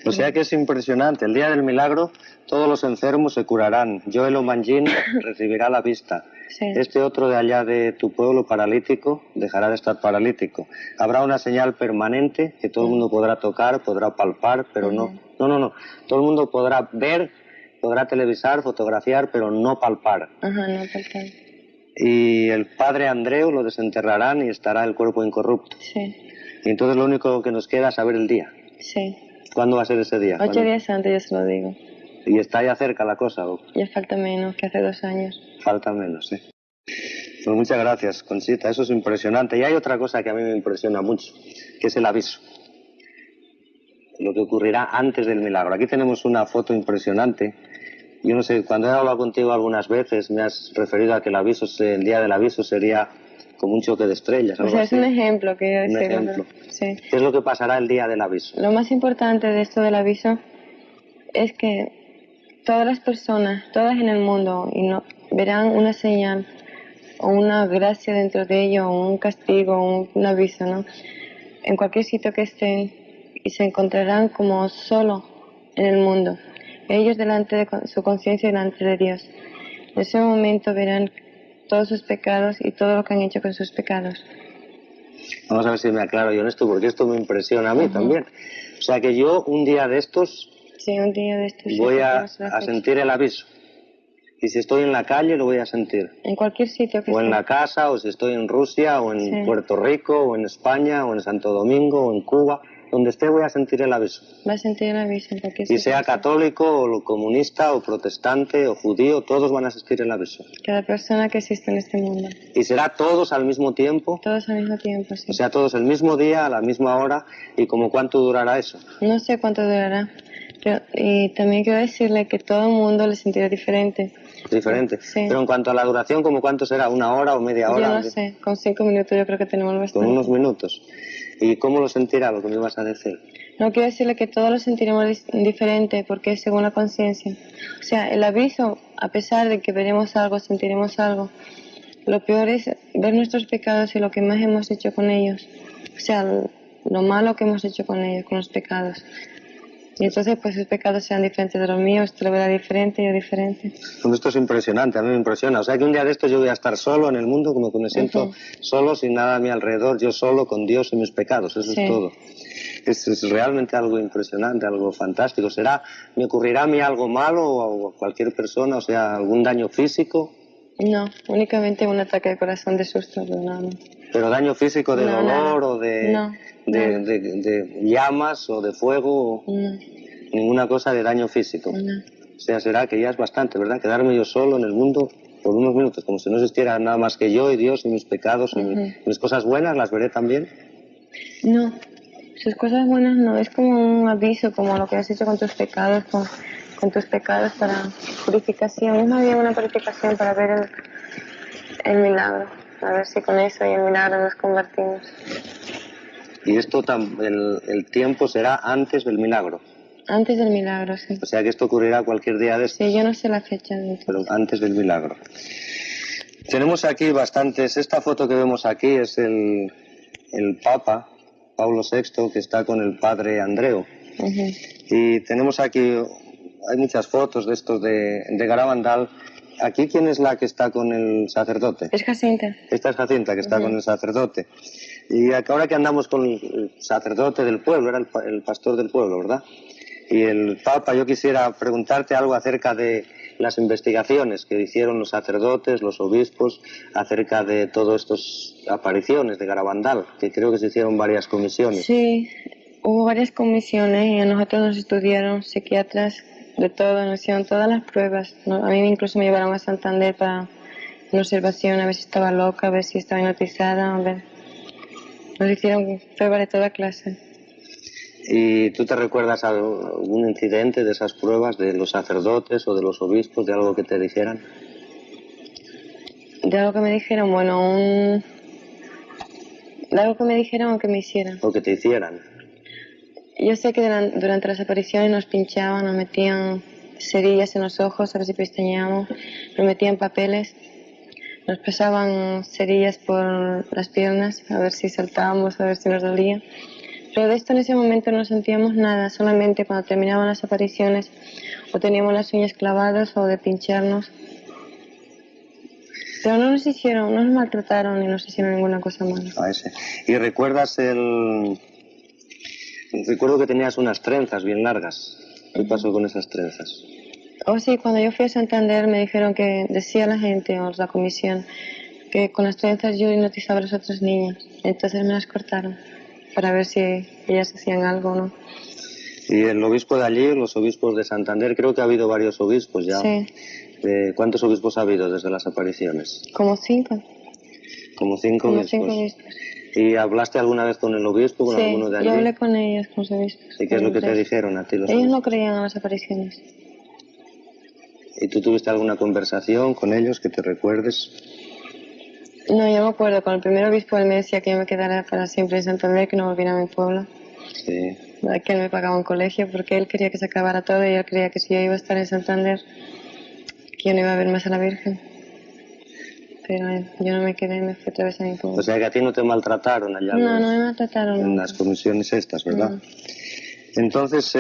Speaker 1: O sea que es impresionante. El día del milagro todos los enfermos se curarán. Joel Mangin recibirá la vista.
Speaker 2: Sí.
Speaker 1: Este otro de allá de tu pueblo paralítico dejará de estar paralítico. Habrá una señal permanente que todo el mundo podrá tocar, podrá palpar, pero no. Todo el mundo podrá ver, podrá televisar, fotografiar, pero no palpar.
Speaker 2: Ajá, no palpar.
Speaker 1: Y el padre Andreu lo desenterrarán y estará el cuerpo incorrupto.
Speaker 2: Sí.
Speaker 1: Y entonces lo único que nos queda es saber el día.
Speaker 2: Sí.
Speaker 1: ¿Cuándo va a ser ese día?
Speaker 2: 8 días antes, yo se lo digo.
Speaker 1: ¿Y está ya cerca la cosa? ¿O?
Speaker 2: Ya falta menos que hace 2 años.
Speaker 1: Falta menos, sí. Pues muchas gracias, Conchita. Eso es impresionante. Y hay otra cosa que a mí me impresiona mucho, que es el aviso. Lo que ocurrirá antes del milagro. Aquí tenemos una foto impresionante. Yo no sé, cuando he hablado contigo algunas veces me has referido a que el día del aviso sería como un choque de estrellas.
Speaker 2: O sea,
Speaker 1: así.
Speaker 2: es un ejemplo que yo
Speaker 1: Un
Speaker 2: decía.
Speaker 1: ejemplo.
Speaker 2: Sí.
Speaker 1: ¿Qué es lo que pasará el día del aviso?
Speaker 2: Lo más importante de esto del aviso es que todas las personas, todas en el mundo, verán una señal o una gracia dentro de ello, o un castigo, un aviso, ¿no? En cualquier sitio que estén, y se encontrarán como solo en el mundo, ellos delante de su conciencia y delante de Dios. En ese momento verán todos sus pecados y todo lo que han hecho con sus pecados.
Speaker 1: Vamos a ver si me aclaro yo en esto, porque esto me impresiona a mí también. O sea que yo un día de estos,
Speaker 2: sí, un día de estos
Speaker 1: voy a sentir el aviso. Y si estoy en la calle lo voy a sentir.
Speaker 2: En cualquier sitio que
Speaker 1: o
Speaker 2: esté.
Speaker 1: En la casa, o si estoy en Rusia, o en Puerto Rico, o en España, o en Santo Domingo, o en Cuba. Donde esté voy a sentir el aviso.
Speaker 2: Va a sentir el aviso en cualquier sitio.
Speaker 1: Y sea católico, o comunista, o protestante, o judío, todos van a sentir el aviso.
Speaker 2: Cada persona que existe en este mundo.
Speaker 1: ¿Y será todos al mismo tiempo?
Speaker 2: Todos al mismo tiempo, sí.
Speaker 1: O sea, todos el mismo día, a la misma hora. ¿Y como cuánto durará eso?
Speaker 2: No sé cuánto durará. Y también quiero decirle que todo el mundo le sentirá diferente.
Speaker 1: Diferente.
Speaker 2: Sí.
Speaker 1: Pero en cuanto a la duración, ¿cómo cuánto será? ¿1 hora o media hora?
Speaker 2: Yo no sé, con 5 minutos yo creo que tenemos bastante.
Speaker 1: Con unos minutos. ¿Y cómo lo sentirá lo que me ibas a decir?
Speaker 2: No, quiero decirle que todos lo sentiremos diferente porque es según la conciencia. O sea, el aviso, a pesar de que veremos algo, sentiremos algo, lo peor es ver nuestros pecados y lo que más hemos hecho con ellos. O sea, lo malo que hemos hecho con ellos, con los pecados. Y entonces pues sus pecados sean diferentes de los míos, te lo verá diferente, yo diferente.
Speaker 1: Pues esto es impresionante, a mí me impresiona. O sea que un día de estos yo voy a estar solo en el mundo, como que me siento solo, sin nada a mi alrededor, yo solo, con Dios y mis pecados, eso es todo. Es realmente algo impresionante, algo fantástico. ¿Me ocurrirá a mí algo malo o a cualquier persona, o sea, algún daño físico?
Speaker 2: No, únicamente un ataque de corazón de susto, pero nada.
Speaker 1: ¿Pero daño físico de dolor o de llamas o de fuego?
Speaker 2: No.
Speaker 1: Ninguna cosa de daño físico.
Speaker 2: No.
Speaker 1: O sea, será que ya es bastante, ¿verdad? Quedarme yo solo en el mundo por unos minutos, como si no existiera nada más que yo y Dios y mis pecados y mis cosas buenas, ¿las veré también?
Speaker 2: No, sus cosas buenas no, es como un aviso, como lo que has hecho con tus pecados, con tus pecados para purificación. Es más bien una purificación para ver el milagro, a ver si con eso y el milagro nos convertimos.
Speaker 1: Y esto, el tiempo será antes del milagro.
Speaker 2: Antes del milagro, sí.
Speaker 1: O sea que esto ocurrirá cualquier día de estos.
Speaker 2: Sí, yo no sé la fecha.
Speaker 1: Pero antes del milagro. Tenemos aquí bastantes. Esta foto que vemos aquí es el Papa, Pablo VI, que está con el padre Andreu. Y tenemos aquí, hay muchas fotos de estos de Garabandal. ¿Aquí quién es la que está con el sacerdote?
Speaker 2: Es Jacinta.
Speaker 1: Esta es Jacinta, que está con el sacerdote. Y ahora que andamos con el sacerdote del pueblo, era el pastor del pueblo, ¿verdad? Y el Papa, yo quisiera preguntarte algo acerca de las investigaciones que hicieron los sacerdotes, los obispos, acerca de todas estas apariciones de Garabandal, que creo que se hicieron varias comisiones.
Speaker 2: Sí, hubo varias comisiones y a nosotros nos estudiaron psiquiatras de todo, nos hicieron todas las pruebas. A mí incluso me llevaron a Santander para una observación, a ver si estaba loca, a ver si estaba hipnotizada, a ver. Nos hicieron pruebas de toda clase.
Speaker 1: ¿Y tú te recuerdas algún incidente de esas pruebas de los sacerdotes o de los obispos, de algo que te dijeran?
Speaker 2: De algo que me dijeron, bueno, de algo que me dijeron o que me hicieran.
Speaker 1: O que te hicieran.
Speaker 2: Yo sé que durante las apariciones nos pinchaban, nos metían cerillas en los ojos, a ver si pestañeábamos, nos metían papeles, nos pasaban cerillas por las piernas, a ver si saltábamos, a ver si nos dolía. Pero de esto en ese momento no sentíamos nada, solamente cuando terminaban las apariciones o teníamos las uñas clavadas o de pincharnos. Pero no nos maltrataron ni nos hicieron ninguna cosa mala.
Speaker 1: ¿Y recuerdas Recuerdo que tenías unas trenzas bien largas. ¿Qué pasó con esas trenzas?
Speaker 2: Oh, sí, cuando yo fui a Santander me dijeron que decía la gente, o la comisión, que con las trenzas yo hipnotizaba a los otros niños. Entonces me las cortaron para ver si ellas hacían algo o no.
Speaker 1: Y el obispo de allí, los obispos de Santander, creo que ha habido varios obispos ya.
Speaker 2: Sí.
Speaker 1: ¿Cuántos obispos ha habido desde las apariciones?
Speaker 2: Como 5.
Speaker 1: Como 5 obispos.
Speaker 2: 5 obispos.
Speaker 1: ¿Y hablaste alguna vez con el obispo, con alguno de allí?
Speaker 2: Sí, yo hablé con ellos, con los obispos.
Speaker 1: ¿Y qué es lo que te dijeron a ti los
Speaker 2: Ellos
Speaker 1: obispos?
Speaker 2: no creían en las apariciones.
Speaker 1: ¿Y tú tuviste alguna conversación con ellos que te recuerdes?
Speaker 2: No, yo me acuerdo, con el primer obispo él me decía que yo me quedara para siempre en Santander, que no volviera a mi pueblo.
Speaker 1: Sí.
Speaker 2: Que él me pagaba un colegio porque él quería que se acabara todo y él creía que si yo iba a estar en Santander, que yo no iba a ver más a la Virgen. Pero yo no me quedé, me fui otra vez a mi pueblo.
Speaker 1: O sea que a ti no te maltrataron allá.
Speaker 2: No, no me maltrataron.
Speaker 1: En las comisiones estas, ¿verdad?
Speaker 2: No.
Speaker 1: Entonces,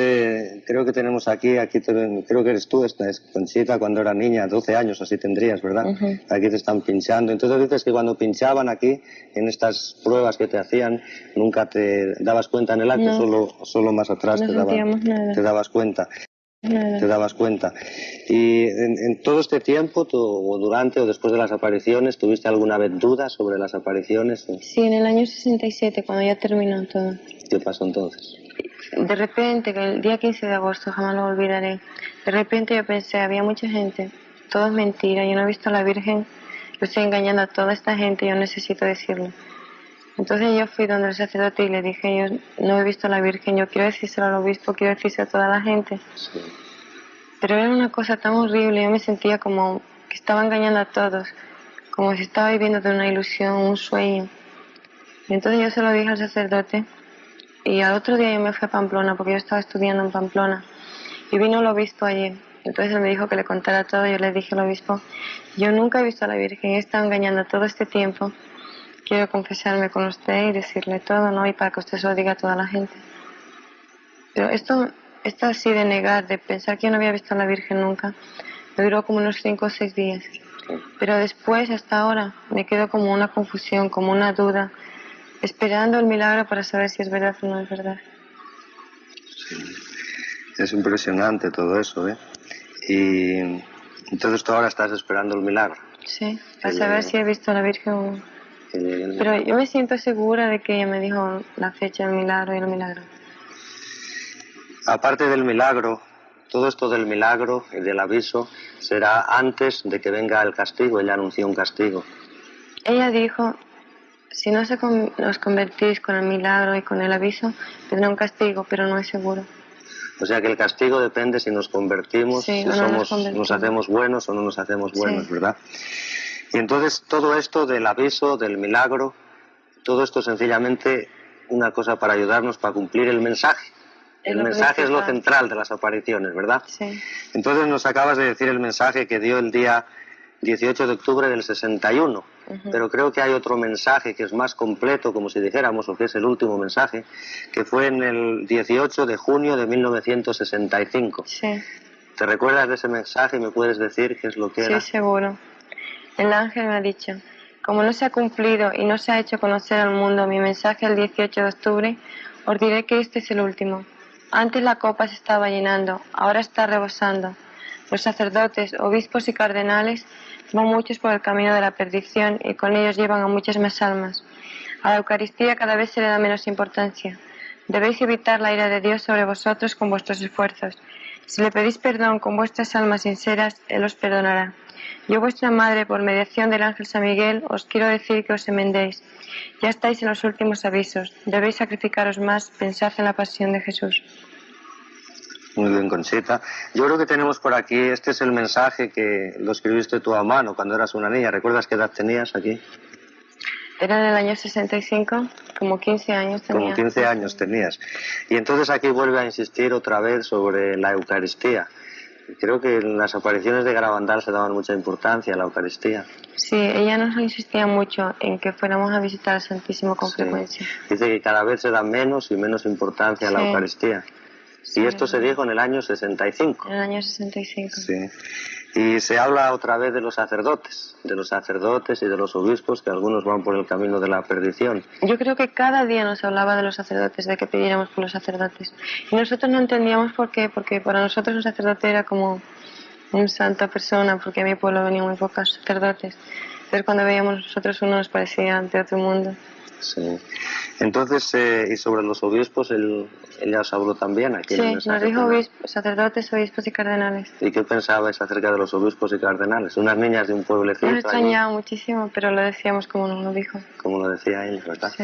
Speaker 1: creo que tenemos creo que eres tú, esta es Conchita, cuando era niña, 12 años así tendrías, ¿verdad? Aquí te están pinchando. Entonces dices que cuando pinchaban aquí, en estas pruebas que te hacían, nunca te dabas cuenta en el acto, solo más atrás
Speaker 2: no
Speaker 1: te dabas cuenta. Te dabas cuenta. Y en todo este tiempo, o durante o después de las apariciones, ¿tuviste alguna vez duda sobre las apariciones?
Speaker 2: Sí, en el año 67, cuando ya terminó todo.
Speaker 1: ¿Qué pasó entonces?
Speaker 2: De repente, que el día 15 de agosto, jamás lo olvidaré, de repente yo pensé, había mucha gente, todo es mentira, yo no he visto a la Virgen, yo estoy engañando a toda esta gente, yo necesito decirlo. Entonces yo fui donde el sacerdote y le dije, yo no he visto a la Virgen, yo quiero decírselo al obispo, quiero decírselo a toda la gente.
Speaker 1: Sí.
Speaker 2: Pero era una cosa tan horrible, yo me sentía como que estaba engañando a todos, como si estaba viviendo de una ilusión, un sueño. Y entonces yo se lo dije al sacerdote. Y al otro día yo me fui a Pamplona, porque yo estaba estudiando en Pamplona. Y vino el obispo allí. Entonces él me dijo que le contara todo. Yo le dije al obispo, yo nunca he visto a la Virgen, he estado engañando todo este tiempo. Quiero confesarme con usted y decirle todo, ¿no? Y para que usted se lo diga a toda la gente. Pero esto así de negar, de pensar que yo no había visto a la Virgen nunca, me duró como unos 5 o 6 días. Pero después, hasta ahora, me quedó como una confusión, como una duda, esperando el milagro para saber si es verdad o no es verdad.
Speaker 1: Sí. Es impresionante todo eso, ¿eh? Y entonces tú ahora estás esperando el milagro.
Speaker 2: Sí, para saber si he visto a la Virgen o no. Pero yo me siento segura de que ella me dijo la fecha del milagro y el milagro.
Speaker 1: Aparte del milagro, todo esto del milagro y del aviso será antes de que venga el castigo. Ella anunció un castigo.
Speaker 2: Ella dijo, si no os convertís con el milagro y con el aviso, tendrá un castigo, pero no es seguro.
Speaker 1: O sea que el castigo depende si nos convertimos,
Speaker 2: sí,
Speaker 1: si nos hacemos buenos o no nos hacemos buenos, sí. ¿Verdad? Y entonces todo esto del aviso, del milagro, todo esto es sencillamente una cosa para ayudarnos para cumplir el mensaje. El mensaje es lo central de las apariciones, ¿verdad?
Speaker 2: Sí.
Speaker 1: Entonces nos acabas de decir el mensaje que dio el día 18 de octubre del 61, pero creo que hay otro mensaje que es más completo, como si dijéramos, o que es el último mensaje, que fue en el 18 de junio de 1965.
Speaker 2: Sí.
Speaker 1: ¿Te recuerdas de ese mensaje y me puedes decir qué es lo que era?
Speaker 2: Sí, seguro. El ángel me ha dicho, como no se ha cumplido y no se ha hecho conocer al mundo mi mensaje el 18 de octubre, os diré que este es el último. Antes la copa se estaba llenando, ahora está rebosando. Los sacerdotes, obispos y cardenales van muchos por el camino de la perdición y con ellos llevan a muchas más almas. A la Eucaristía cada vez se le da menos importancia. Debéis evitar la ira de Dios sobre vosotros con vuestros esfuerzos. Si le pedís perdón con vuestras almas sinceras, Él os perdonará. Yo, vuestra madre, por mediación del ángel San Miguel, os quiero decir que os enmendéis. Ya estáis en los últimos avisos. Debéis sacrificaros más. Pensad en la pasión de Jesús.
Speaker 1: Muy bien, Conchita. Yo creo que tenemos por aquí, este es el mensaje que lo escribiste tú a mano cuando eras una niña. ¿Recuerdas qué edad tenías aquí?
Speaker 2: Era en el año 65, como 15 años tenía.
Speaker 1: Como 15 años tenías. Y entonces aquí vuelve a insistir otra vez sobre la Eucaristía. Creo que en las apariciones de Garabandal se daban mucha importancia a la Eucaristía.
Speaker 2: Sí, ella nos insistía mucho en que fuéramos a visitar al Santísimo con frecuencia.
Speaker 1: Dice que cada vez se da menos y menos importancia a la Eucaristía. Sí, y esto se dijo en el año 65.
Speaker 2: En el año 65.
Speaker 1: Sí. Y se habla otra vez de los sacerdotes y de los obispos, que algunos van por el camino de la perdición.
Speaker 2: Yo creo que cada día nos hablaba de los sacerdotes, de que pidiéramos por los sacerdotes. Y nosotros no entendíamos por qué, porque para nosotros un sacerdote era como una santa persona, porque a mi pueblo venían muy pocos sacerdotes. Entonces cuando veíamos nosotros uno nos parecía de otro mundo.
Speaker 1: Sí. Entonces, y sobre los obispos, ella os habló también aquí.
Speaker 2: Sí, nos dijo sacerdotes, obispos y cardenales.
Speaker 1: ¿Y qué pensabais acerca de los obispos y cardenales? Unas niñas de un pueblecito.
Speaker 2: Nos extrañaba muchísimo, pero lo decíamos como nos lo dijo.
Speaker 1: Como lo decía ella, ¿verdad?
Speaker 2: Sí.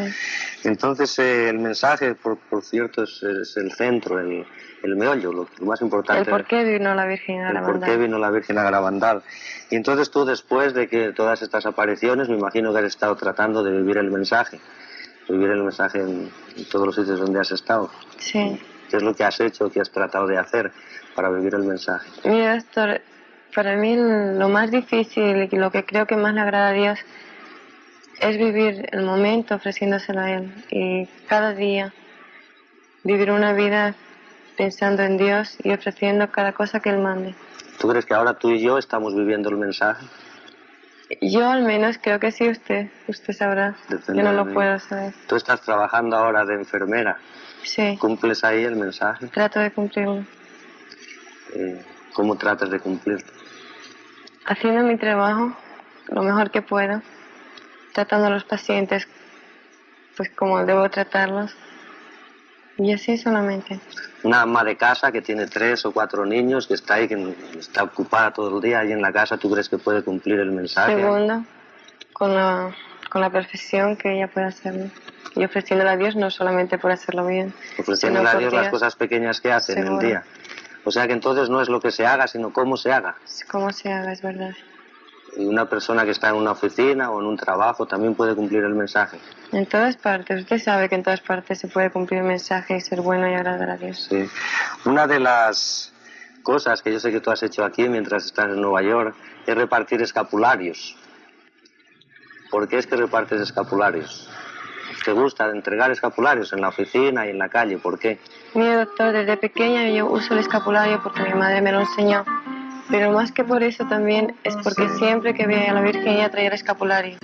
Speaker 1: Entonces, el mensaje, por cierto, es el centro, el meollo, lo más importante.
Speaker 2: El por qué vino la Virgen a Garabandal.
Speaker 1: El por qué vino la Virgen a Garabandal. Y entonces tú, después de que todas estas apariciones, me imagino que has estado tratando de vivir el mensaje en todos los sitios donde has estado.
Speaker 2: Sí.
Speaker 1: ¿Qué es lo que has hecho, qué has tratado de hacer para vivir el mensaje?
Speaker 2: Mira, Héctor, para mí lo más difícil y lo que creo que más le agrada a Dios es vivir el momento ofreciéndoselo a Él. Y cada día vivir una vida pensando en Dios y ofreciendo cada cosa que Él mande.
Speaker 1: ¿Tú crees que ahora tú y yo estamos viviendo el mensaje?
Speaker 2: Yo al menos creo que sí, usted sabrá.
Speaker 1: Depende
Speaker 2: Yo no
Speaker 1: de
Speaker 2: lo
Speaker 1: mí.
Speaker 2: puedo saber.
Speaker 1: Tú estás trabajando ahora de enfermera.
Speaker 2: Sí,
Speaker 1: ¿Cumples ahí el mensaje?
Speaker 2: trato de cumplirlo.
Speaker 1: ¿Cómo tratas de cumplirlo?
Speaker 2: Haciendo mi trabajo lo mejor que puedo, tratando a los pacientes pues como debo tratarlos. Y así solamente.
Speaker 1: Una ama de casa que tiene 3 o 4 niños, que está ahí, que está ocupada todo el día ahí en la casa, ¿tú crees que puede cumplir el mensaje?
Speaker 2: Segundo, con la perfección que ella puede hacerlo. Y ofreciéndole a Dios no solamente por hacerlo bien,
Speaker 1: Ofreciéndole a
Speaker 2: sino por
Speaker 1: Dios las
Speaker 2: Dios.
Speaker 1: cosas pequeñas que hace en el
Speaker 2: Seguro.
Speaker 1: día. O sea que entonces no es lo que se haga, sino cómo se haga.
Speaker 2: Cómo se haga, es verdad.
Speaker 1: Y una persona que está en una oficina o en un trabajo también puede cumplir el mensaje.
Speaker 2: En todas partes, usted sabe que en todas partes se puede cumplir el mensaje y ser bueno y agradar a Dios.
Speaker 1: Sí. Una de las cosas que yo sé que tú has hecho aquí mientras estás en Nueva York es repartir escapularios. ¿Por qué es que repartes escapularios? ¿Te gusta entregar escapularios en la oficina y en la calle? ¿Por qué?
Speaker 2: Mire, doctor, desde pequeña yo uso el escapulario porque mi madre me lo enseñó. Pero más que por eso también es porque siempre que veía a la Virgen ella traía el escapulario.